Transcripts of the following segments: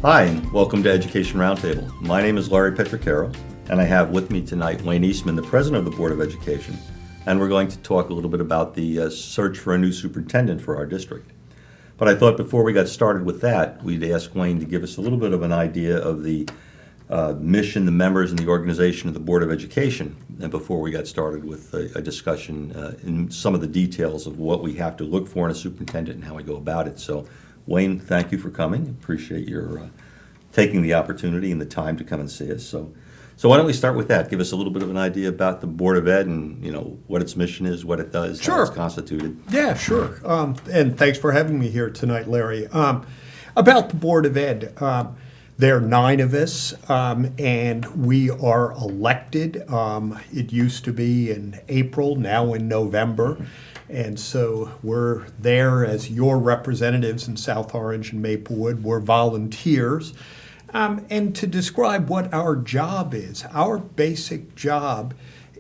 Hi, and welcome to Education Roundtable. My name is Larry Petraccaro, and I have with me tonight Wayne Eastman, the President of the Board of Education, and we're going to talk a little bit about the search for a new superintendent for our district. But I thought before we got started with that, we'd ask Wayne to give us a little bit of an idea of the mission, the members, and the organization of the Board of Education, and before we got started with a discussion in some of the details of what we have to look for in a superintendent and how we go about it. So, Wayne, thank you for coming. Appreciate your taking the opportunity and the time to come and see us. So why don't we start with that? Give us a little bit of an idea about the Board of Ed and what its mission is, what it does, how it's constituted. Yeah, sure. And thanks for having me here tonight, Larry. About the Board of Ed, there are 9 of us, and we are elected. It used to be in April, now in November. And so we're there as your representatives in South Orange and Maplewood. We're volunteers. And to describe what our job is, our basic job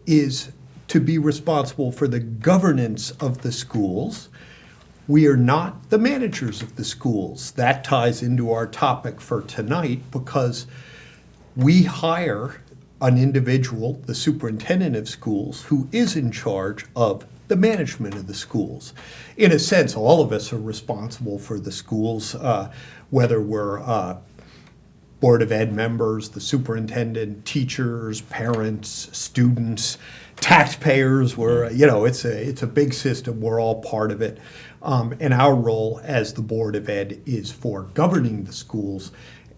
is to be responsible for the governance of the schools. We are not the managers of the schools. That ties into our topic for tonight because we hire an individual, the superintendent of schools, who is in charge of the management of the schools. In a sense, all of us are responsible for the schools, whether we're Board of Ed members, the superintendent, teachers, parents, students, taxpayers. It's a big system. We're all part of it. And our role as the Board of Ed is for governing the schools.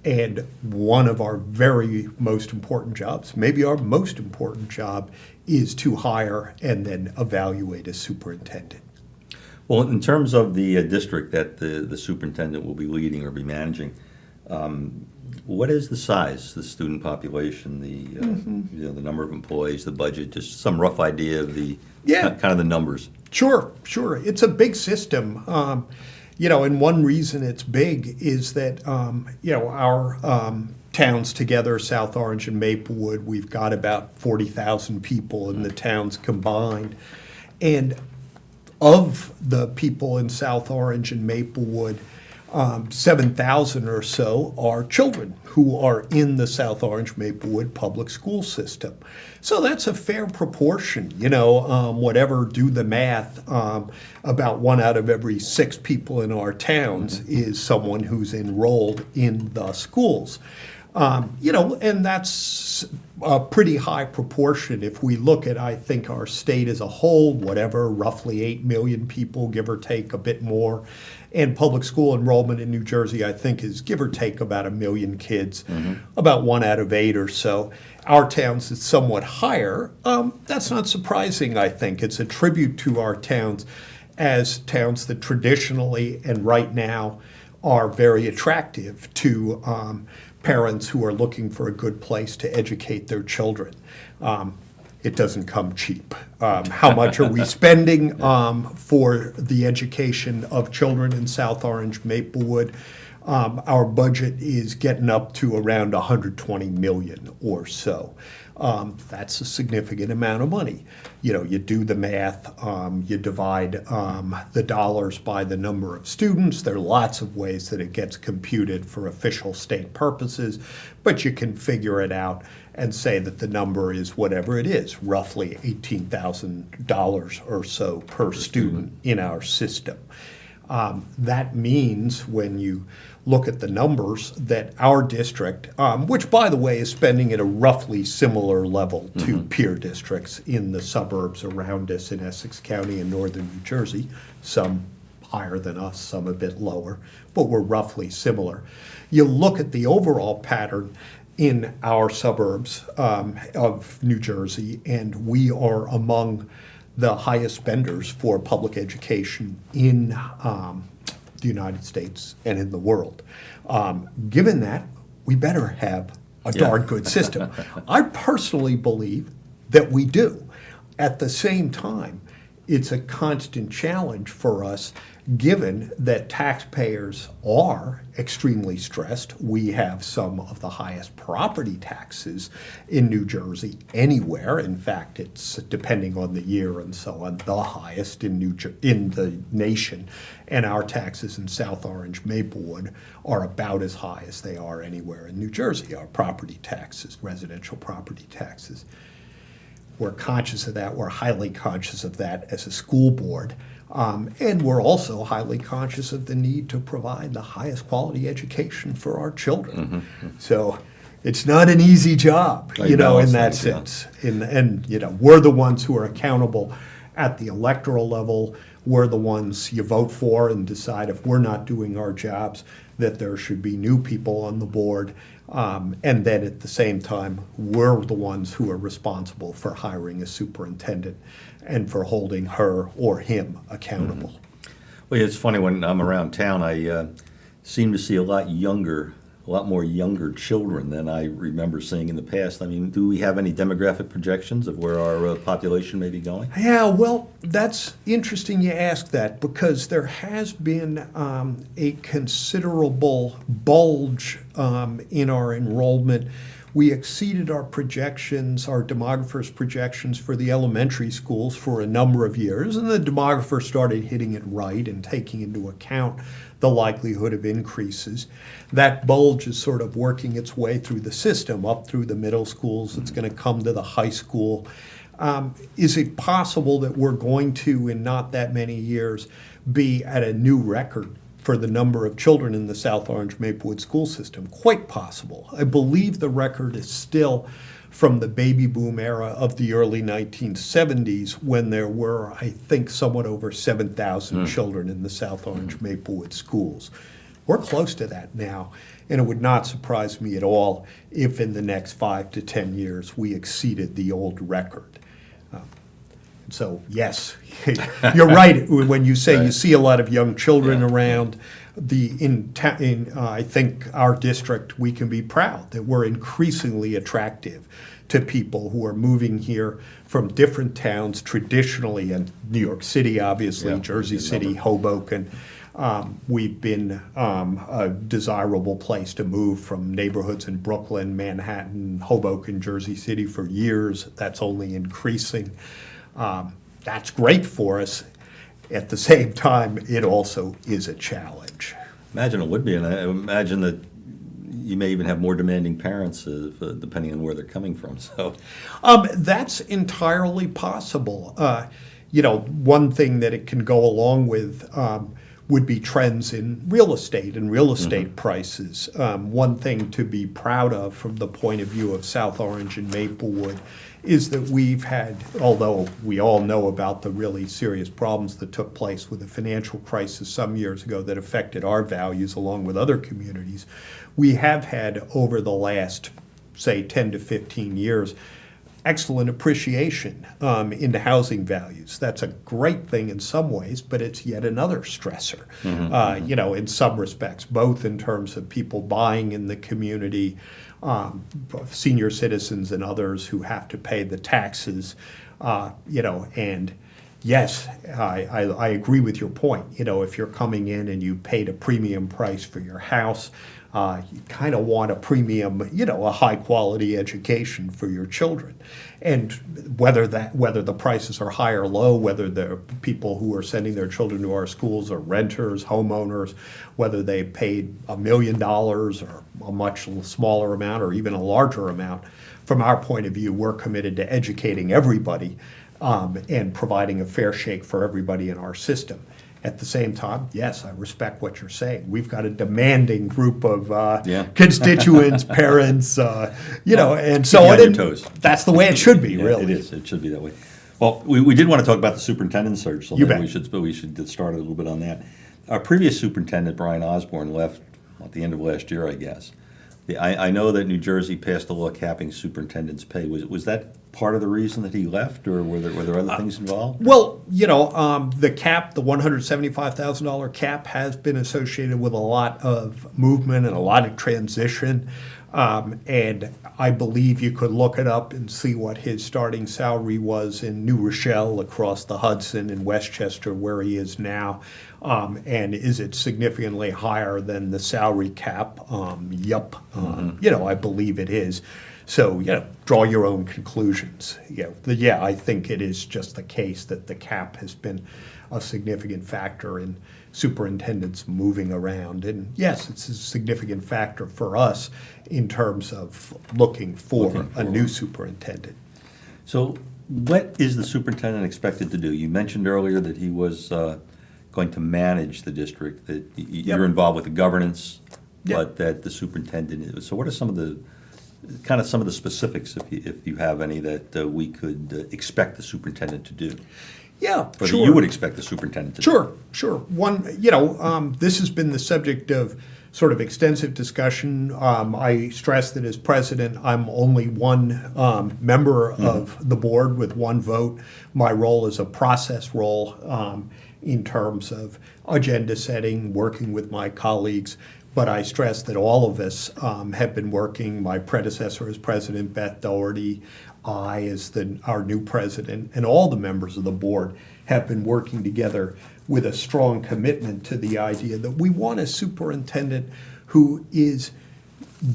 And one of our very most important jobs, maybe our most important job, is to hire and then evaluate a superintendent. Well, in terms of the district that the superintendent will be leading or be managing, what is the size, the student population, the number of employees, the budget, just some rough idea of the kind of the numbers? Sure. It's a big system. And one reason it's big is that, our towns together, South Orange and Maplewood, we've got about 40,000 people in the towns combined. And of the people in South Orange and Maplewood, 7,000 or so are children who are in the South Orange Maplewood public school system. So that's a fair proportion, whatever, do the math. About 1 out of every 6 people in our towns is someone who's enrolled in the schools. And that's a pretty high proportion. If we look at, I think, our state as a whole, roughly 8 million people, give or take a bit more. And public school enrollment in New Jersey, I think, is give or take about 1 million kids, about 1 out of 8 or so. Our towns is somewhat higher. That's not surprising, I think. It's a tribute to our towns as towns that traditionally and right now are very attractive to parents who are looking for a good place to educate their children. It doesn't come cheap. How much are we spending for the education of children in South Orange, Maplewood? Our budget is getting up to around $120 million or so. That's a significant amount of money. You do the math, you divide the dollars by the number of students. There are lots of ways that it gets computed for official state purposes, but you can figure it out and say that the number is whatever it is, roughly $18,000 or so per student in our system. That means when you look at the numbers that our district, which by the way is spending at a roughly similar level to peer districts in the suburbs around us in Essex County and northern New Jersey, some higher than us, some a bit lower, but we're roughly similar. You look at the overall pattern in our suburbs of New Jersey, and we are among the highest spenders for public education in the United States and in the world. Given that, we better have a darn good system. I personally believe that we do. At the same time, it's a constant challenge for us, given that taxpayers are extremely stressed. We have some of the highest property taxes in New Jersey anywhere. In fact, it's, depending on the year and so on, the highest in in the nation. And our taxes in South Orange, Maplewood, are about as high as they are anywhere in New Jersey, our property taxes, residential property taxes. We're conscious of that. We're highly conscious of that as a school board. And we're also highly conscious of the need to provide the highest quality education for our children. So it's not an easy job, I know, in that it's not, yeah. sense. And we're the ones who are accountable at the electoral level. We're the ones you vote for and decide if we're not doing our jobs, that there should be new people on the board. And then at the same time, we're the ones who are responsible for hiring a superintendent and for holding her or him accountable. Well, it's funny, when I'm around town, I seem to see a lot more younger children than I remember seeing in the past. I mean, do we have any demographic projections of where our population may be going? Yeah, well, that's interesting you ask that, because there has been a considerable bulge in our enrollment. We exceeded our projections, our demographers' projections for the elementary schools for a number of years, and the demographers started hitting it right and taking into account the likelihood of increases. That bulge is sort of working its way through the system, up through the middle schools. It's going to come to the high school. Is it possible that we're going to, in not that many years, be at a new record for the number of children in the South Orange Maplewood school system? Quite possible. I believe the record is still from the baby boom era of the early 1970s, when there were, I think, somewhat over 7,000 children in the South Orange Maplewood schools. We're close to that now, and it would not surprise me at all if in the next 5 to 10 years we exceeded the old record. So yes, you're right when you say you see a lot of young children around. I think our district, we can be proud that we're increasingly attractive to people who are moving here from different towns traditionally, and New York City, obviously, Jersey City, Hoboken. We've been a desirable place to move from neighborhoods in Brooklyn, Manhattan, Hoboken, Jersey City for years. That's only increasing. That's great for us. At the same time, it also is a challenge. Imagine it would be, and I imagine that you may even have more demanding parents depending on where they're coming from. So, that's entirely possible. One thing that it can go along with would be trends in real estate and real estate prices. One thing to be proud of from the point of view of South Orange and Maplewood is that we've had, although we all know about the really serious problems that took place with the financial crisis some years ago that affected our values along with other communities, we have had over the last, say, 10 to 15 years, excellent appreciation into housing values. That's a great thing in some ways, but it's yet another stressor, in some respects, both in terms of people buying in the community, senior citizens and others who have to pay the taxes, and yes, I agree with your point. If you're coming in and you paid a premium price for your house, you kind of want a premium, a high quality education for your children. And whether the prices are high or low, whether the people who are sending their children to our schools are renters, homeowners, whether they paid $1 million or a much smaller amount or even a larger amount, from our point of view, we're committed to educating everybody and providing a fair shake for everybody in our system. At the same time, yes, I respect what you're saying. We've got a demanding group of constituents, parents, and so on. Your toes. That's the way it should be, really. It is. It should be that way. Well, we did want to talk about the superintendent search, so You maybe bet. we should get started a little bit on that. Our previous superintendent, Brian Osborne, left at the end of last year, I guess. I know that New Jersey passed a law capping superintendent's pay. Was that part of the reason that he left, or were there other things involved? Well, the cap, the $175,000 cap, has been associated with a lot of movement and a lot of transition. And I believe you could look it up and see what his starting salary was in New Rochelle, across the Hudson, in Westchester, where he is now. And is it significantly higher than the salary cap? Yup. I believe it is. So, draw your own conclusions. I think it is just the case that the cap has been a significant factor in superintendents moving around. And yes, it's a significant factor for us in terms of looking for a new superintendent. So what is the superintendent expected to do? You mentioned earlier that he was going to manage the district, that you're involved with the governance, but that the superintendent is. So what are some of the specifics, if you have any, that we could expect the superintendent to do? Yeah, or sure. that you would expect the superintendent to do? Sure. One, this has been the subject of sort of extensive discussion. I stress that as president, I'm only one member of the board with one vote. My role is a process role in terms of agenda setting, working with my colleagues. But I stress that all of us have been working. My predecessor as president, Beth Doherty, I as our new president, and all the members of the board have been working together with a strong commitment to the idea that we want a superintendent who is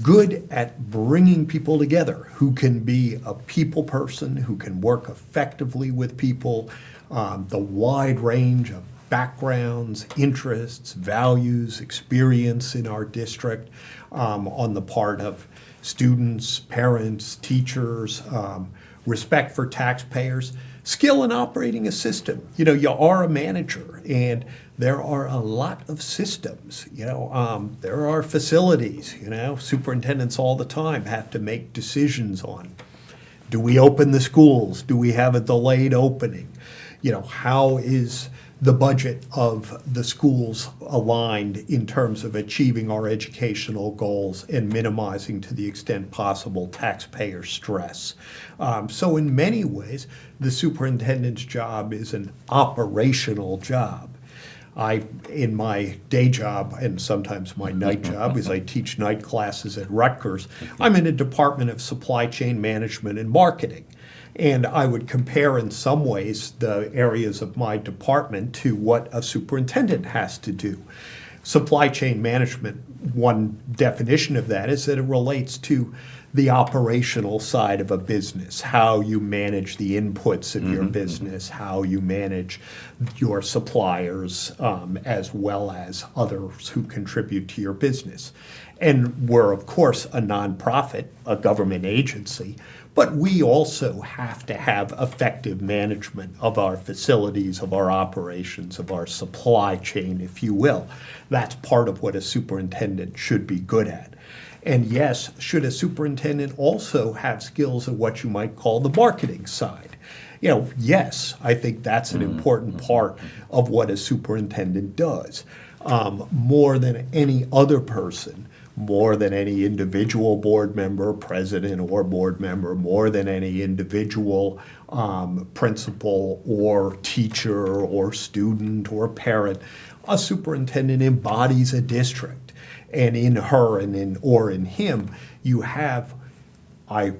good at bringing people together, who can be a people person, who can work effectively with people, the wide range of backgrounds, interests, values, experience in our district on the part of students, parents, teachers, respect for taxpayers, skill in operating a system. You are a manager, and there are a lot of systems. There are facilities. Superintendents all the time have to make decisions on, do we open the schools? Do we have a delayed opening? How is the budget of the schools aligned in terms of achieving our educational goals and minimizing, to the extent possible, taxpayer stress. So in many ways, the superintendent's job is an operational job. In my day job, and sometimes my night job, is I teach night classes at Rutgers, I'm in a department of supply chain management and marketing. And I would compare in some ways the areas of my department to what a superintendent has to do. Supply chain management, one definition of that is that it relates to the operational side of a business, how you manage the inputs of your business, how you manage your suppliers, as well as others who contribute to your business. And we're, of course, a nonprofit, a government agency, but we also have to have effective management of our facilities, of our operations, of our supply chain, if you will. That's part of what a superintendent should be good at. And yes, should a superintendent also have skills of what you might call the marketing side? Yes, I think that's an important part of what a superintendent does. More than any other person, more than any individual board member, president or board member, more than any individual principal or teacher or student or parent, a superintendent embodies a district. And in her and in him, you have, I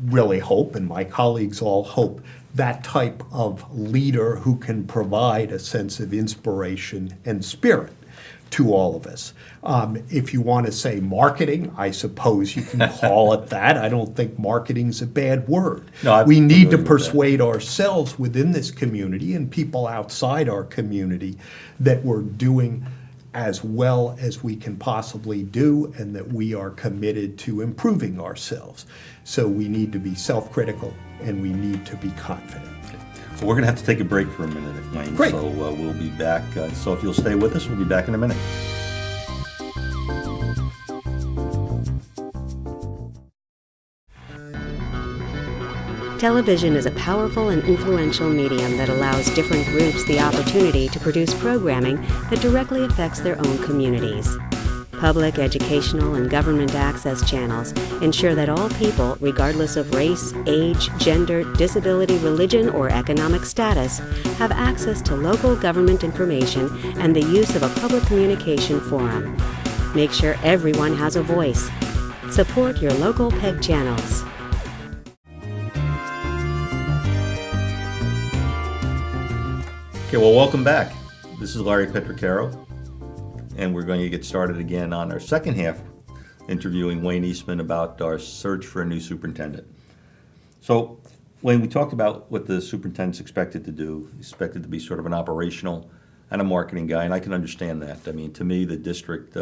really hope, and my colleagues all hope, that type of leader who can provide a sense of inspiration and spirit to all of us. If you want to say marketing, I suppose you can call it that. I don't think marketing's a bad word. No, we need to persuade ourselves within this community and people outside our community that we're doing as well as we can possibly do and that we are committed to improving ourselves. So we need to be self-critical and we need to be confident. Well, we're going to have to take a break for a minute, Wayne. Great. So we'll be back. So if you'll stay with us, we'll be back in a minute. Television is a powerful and influential medium that allows different groups the opportunity to produce programming that directly affects their own communities. Public, educational, and government access channels ensure that all people, regardless of race, age, gender, disability, religion, or economic status, have access to local government information and the use of a public communication forum. Make sure everyone has a voice. Support your local PEG channels. Okay, well, welcome back. This is Larry Petraccaro, and we're going to get started again on our second half, interviewing Wayne Eastman about our search for a new superintendent. So, Wayne, we talked about what the superintendent's expected to do. He's expected to be sort of an operational and a marketing guy, and I can understand that. I mean, to me, the district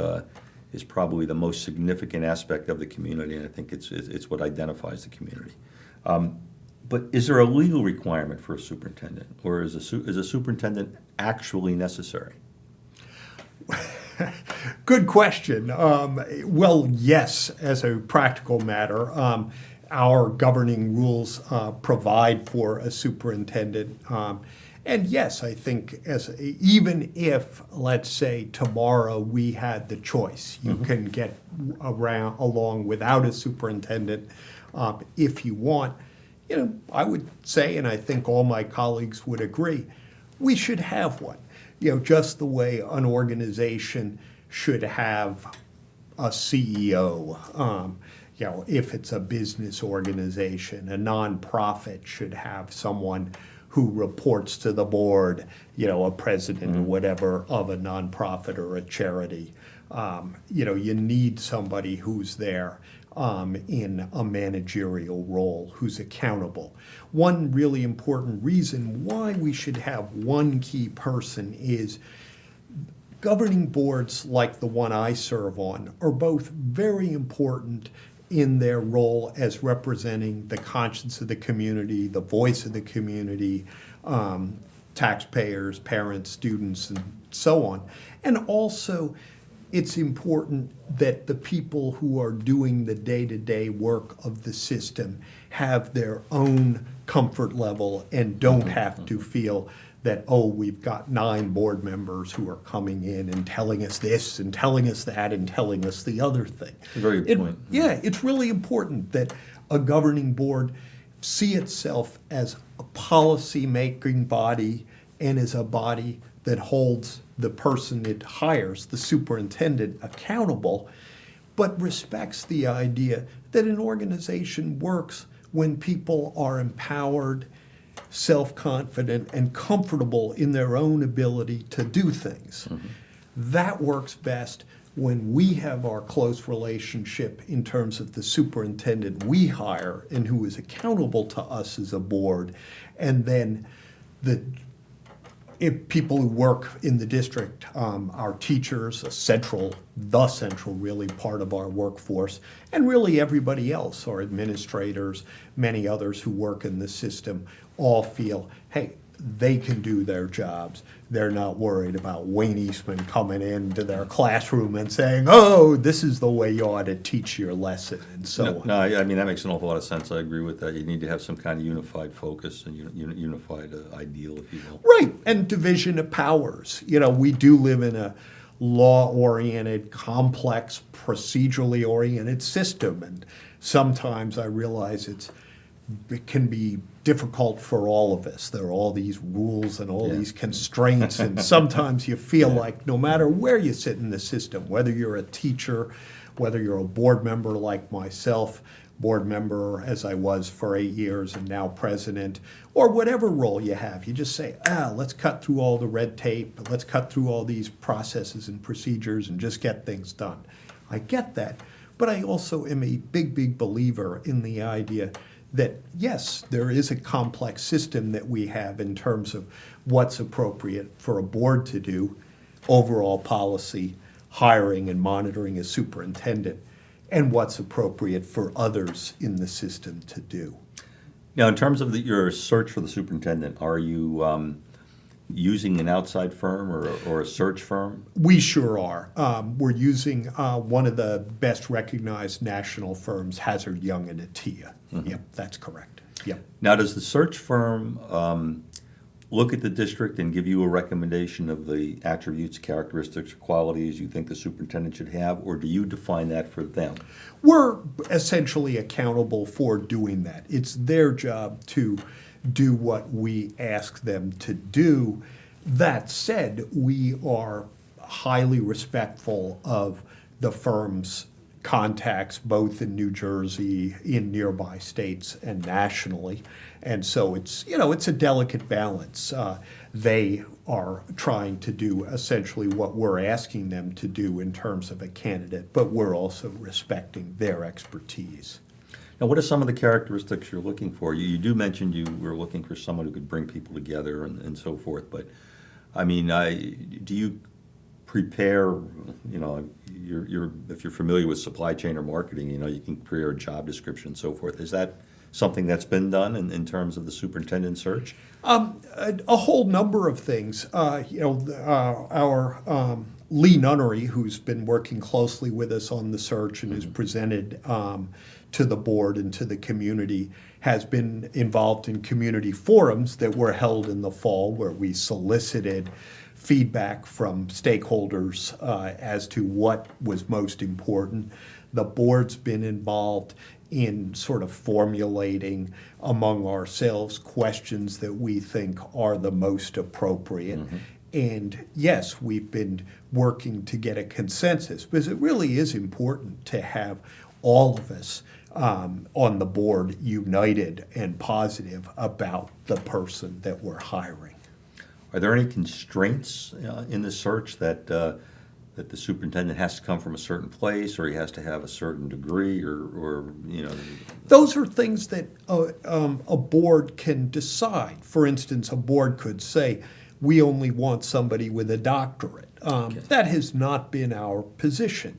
is probably the most significant aspect of the community, and I think it's what identifies the community. But is there a legal requirement for a superintendent, or is a superintendent actually necessary? Good question. Well, yes, as a practical matter. Our governing rules provide for a superintendent. And yes, I think even if, let's say, tomorrow we had the choice, you can get along without a superintendent if you want. You know, I would say, and I think all my colleagues would agree, we should have one. You know, just the way an organization should have a CEO. You know, if it's a business organization, a nonprofit should have someone who reports to the board, you know, a president or whatever of a nonprofit or a charity. You know, you need somebody who's there in a managerial role, who's accountable. One really important reason why we should have one key person is governing boards like the one I serve on are both very important in their role as representing the conscience of the community, the voice of the community, taxpayers, parents, students, and so on. And also, it's important that the people who are doing the day-to-day work of the system have their own comfort level and don't have to feel that, oh, we've got 9 board members who are coming in and telling us this and telling us that and telling us the other thing. Very good point. Yeah, it's really important that a governing board see itself as a policy-making body and as a body that holds the person it hires, the superintendent, accountable, but respects the idea that an organization works when people are empowered, self-confident, and comfortable in their own ability to do things. That works best when we have our close relationship in terms of the superintendent we hire and who is accountable to us as a board, and then if people who work in the district, our teachers, the central really part of our workforce, and really everybody else, our administrators, many others who work in the system, all feel, hey, they can do their jobs. They're not worried about Wayne Eastman coming into their classroom and saying, oh, this is the way you ought to teach your lesson, and so on. No, I mean, that makes an awful lot of sense. I agree with that. You need to have some kind of unified focus and unified ideal, if you will. Right, and division of powers. You know, we do live in a law-oriented, complex, procedurally oriented system, and sometimes I realize it can be difficult for all of us. There are all these rules and all these constraints, and sometimes you feel like no matter where you sit in the system, whether you're a teacher, whether you're a board member like myself, board member as I was for 8 years and now president, or whatever role you have, you just say, let's cut through all the red tape, let's cut through all these processes and procedures and just get things done. I get that, but I also am a big believer in the idea that, yes, there is a complex system that we have in terms of what's appropriate for a board to do, overall policy, hiring and monitoring a superintendent, and what's appropriate for others in the system to do. Now, in terms of your search for the superintendent, are you using an outside firm or a search firm? We sure are. We're using one of the best recognized national firms, Hazard, Young and Attia. Yep, that's correct. Yep. Now, does the search firm look at the district and give you a recommendation of the attributes, characteristics, or qualities you think the superintendent should have, or do you define that for them? We're essentially accountable for doing that. It's their job to do what we ask them to do. That said, we are highly respectful of the firm's contacts both in New Jersey, in nearby states, and nationally. And so it's, it's a delicate balance. They are trying to do essentially what we're asking them to do in terms of a candidate, but we're also respecting their expertise. Now, what are some of the characteristics you're looking for? You do mention you were looking for someone who could bring people together and so forth, but I mean, do you prepare, if you're familiar with supply chain or marketing, you can prepare a job description and so forth. Is that something that's been done in terms of the superintendent search? A whole number of things. Our Lee Nunnery, who's been working closely with us on the search and has presented to the board and to the community, has been involved in community forums that were held in the fall where we solicited feedback from stakeholders as to what was most important. The board's been involved in sort of formulating among ourselves questions that we think are the most appropriate. Mm-hmm. And yes, we've been working to get a consensus because it really is important to have all of us on the board united and positive about the person that we're hiring. Are there any constraints in the search that the superintendent has to come from a certain place, or he has to have a certain degree, or Those are things that a board can decide. For instance, a board could say, we only want somebody with a doctorate. Okay. That has not been our position.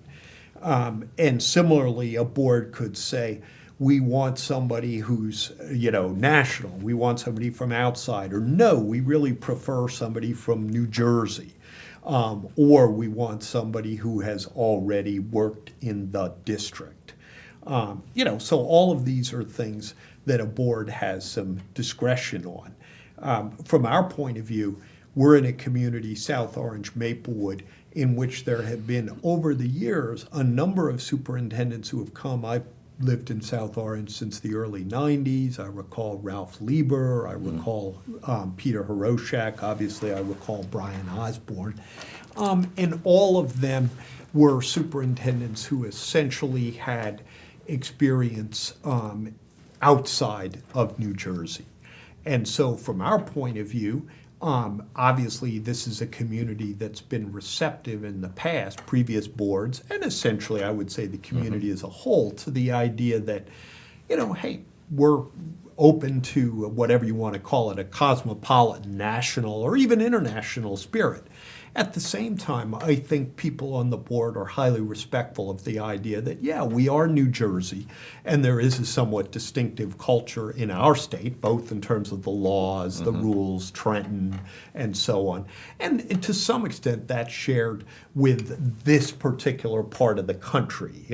And similarly, a board could say, we want somebody who's, national. We want somebody from outside. Or no, we really prefer somebody from New Jersey. Or we want somebody who has already worked in the district. So all of these are things that a board has some discretion on. From our point of view, we're in a community, South Orange, Maplewood, in which there have been, over the years, a number of superintendents who have come. I've lived in South Orange since the early 90s. I recall Ralph Lieber. I recall Peter Horoshak. Obviously, I recall Brian Osborne. And all of them were superintendents who essentially had experience outside of New Jersey. And so from our point of view, obviously, this is a community that's been receptive in the past, previous boards, and essentially, I would say the community as a whole, to the idea that, hey, we're open to whatever you want to call it, a cosmopolitan, national, or even international spirit. At the same time, I think people on the board are highly respectful of the idea that, yeah, we are New Jersey, and there is a somewhat distinctive culture in our state, both in terms of the laws, the rules, Trenton, and so on. And to some extent, that's shared with this particular part of the country,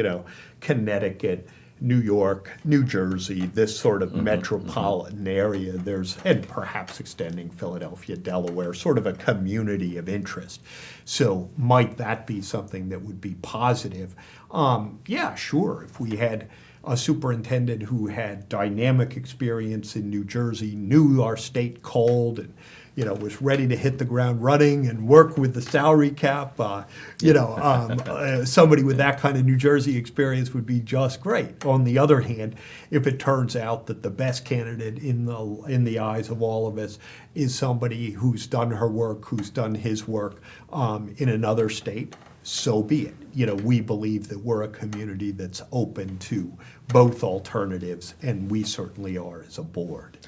Connecticut, New York, New Jersey, this sort of metropolitan area. And perhaps extending Philadelphia, Delaware, sort of a community of interest. So might that be something that would be positive? Yeah, sure. If we had a superintendent who had dynamic experience in New Jersey, knew our state cold, and was ready to hit the ground running and work with the salary cap. Somebody with that kind of New Jersey experience would be just great. On the other hand, if it turns out that the best candidate in the eyes of all of us is somebody who's done her work, who's done his work in another state, so be it. We believe that we're a community that's open to both alternatives, and we certainly are as a board.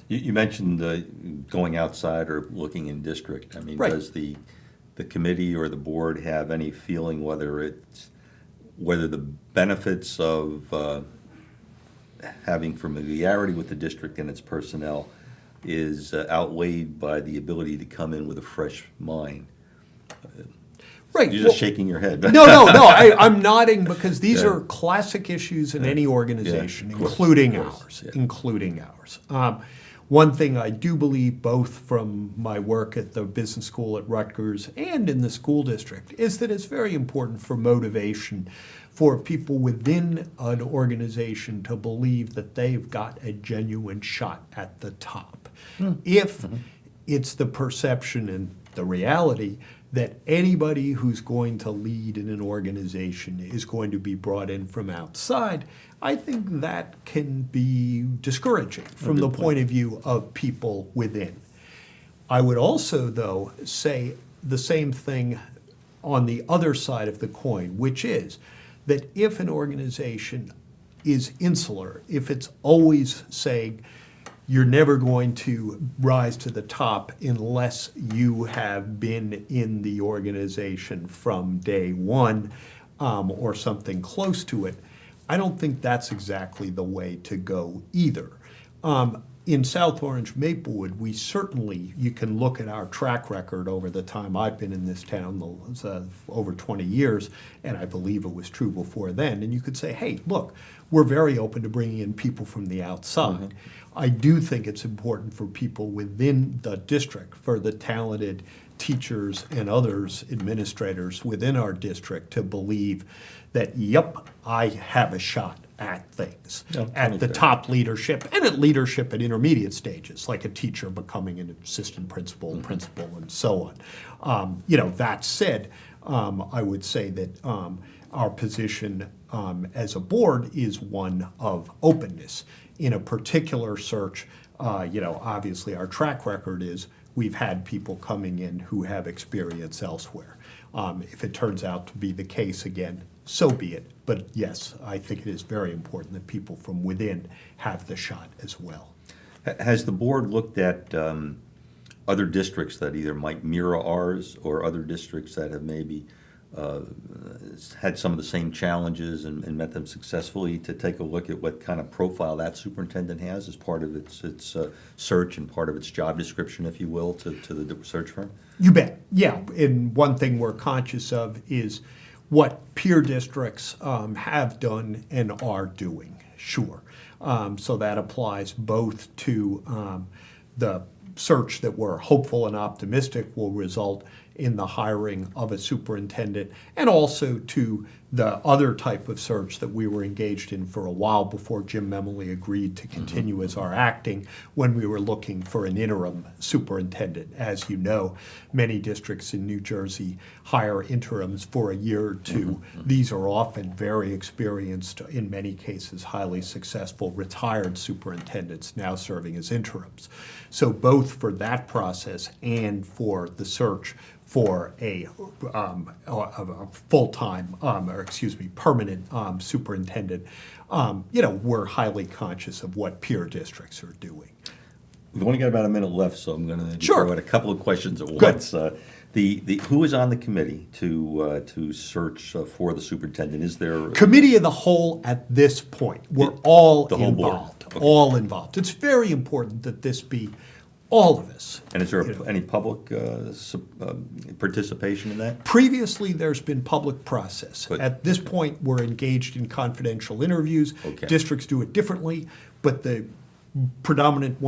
You mentioned going outside or looking in district. I mean, right. Does the committee or the board have any feeling whether the benefits of having familiarity with the district and its personnel is outweighed by the ability to come in with a fresh mind? Right. You're just shaking your head. No. I'm nodding because these are classic issues in any organization, including ours. One thing I do believe, both from my work at the business school at Rutgers and in the school district, is that it's very important for motivation for people within an organization to believe that they've got a genuine shot at the top. If it's the perception and the reality that anybody who's going to lead in an organization is going to be brought in from outside, I think that can be discouraging from the point of view of people within. I would also, though, say the same thing on the other side of the coin, which is that if an organization is insular, if it's always saying you're never going to rise to the top unless you have been in the organization from day one, or something close to it, I don't think that's exactly the way to go either. In South Orange, Maplewood, we certainly, you can look at our track record over the time I've been in this town, over 20 years, and I believe it was true before then, and you could say, hey, look, we're very open to bringing in people from the outside. I do think it's important for people within the district, for the talented teachers and others, administrators within our district, to believe that, yep, I have a shot at things, at the top leadership, and at leadership at intermediate stages, like a teacher becoming an assistant principal, principal, and so on. That said, I would say that our position as a board is one of openness. In a particular search, obviously our track record is we've had people coming in who have experience elsewhere. If it turns out to be the case again, so be it. But yes, I think it is very important that people from within have the shot as well. Has the board looked at other districts that either might mirror ours, or other districts that have maybe had some of the same challenges and met them successfully, to take a look at what kind of profile that superintendent has as part of its search and part of its job description, if you will, to the search firm? You bet. Yeah, and one thing we're conscious of is what peer districts have done and are doing, sure. So that applies both to the search that we're hopeful and optimistic will result in the hiring of a superintendent, and also to the other type of search that we were engaged in for a while before Jim Memoli agreed to continue as our acting, when we were looking for an interim superintendent. As you know, many districts in New Jersey hire interims for a year or two. These are often very experienced, in many cases highly successful, retired superintendents now serving as interims. So both for that process and for the search for a full-time, permanent superintendent, we're highly conscious of what peer districts are doing. We've only got about a minute left, so I'm going to Sure. throw out a couple of questions at Good. once. Who is on the committee to search for the superintendent? Is there Committee of the whole at this point. We're all the whole board. involved. Okay. All involved. It's very important that this be all of us. And is there any public participation in that? Previously, there's been public process. But- At this point, we're engaged in confidential interviews. Okay. Districts do it differently, but the predominant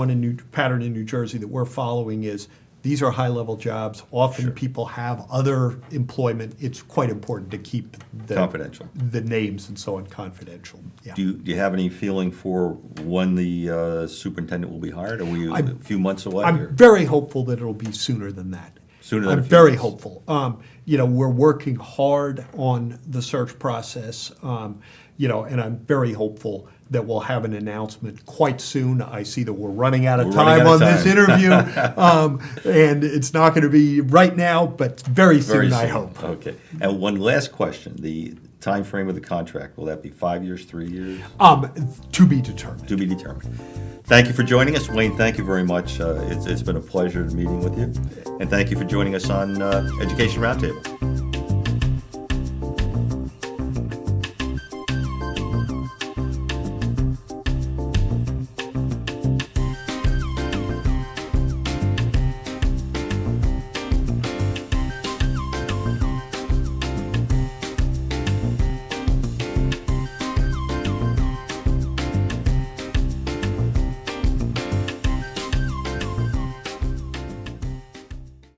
pattern in New Jersey that we're following is these are high-level jobs. Often people have other employment. It's quite important to keep Confidential. the names and so on confidential. Yeah. Do you have any feeling for when the superintendent will be hired? Are we a few months away? I'm or? very hopeful that it'll be sooner than that. Sooner than a I'm few very months. hopeful. We're working hard on the search process, and I'm very hopeful that we'll have an announcement quite soon. I see that we're running out of We're running time out of on this time. interview, and it's not going to be right now, but very soon, I hope. Okay. And one last question: the time frame of the contract, will that be 5 years, 3 years? To be determined. To be determined. Thank you for joining us, Wayne. Thank you very much. It's been a pleasure meeting with you, and thank you for joining us on Education Roundtable.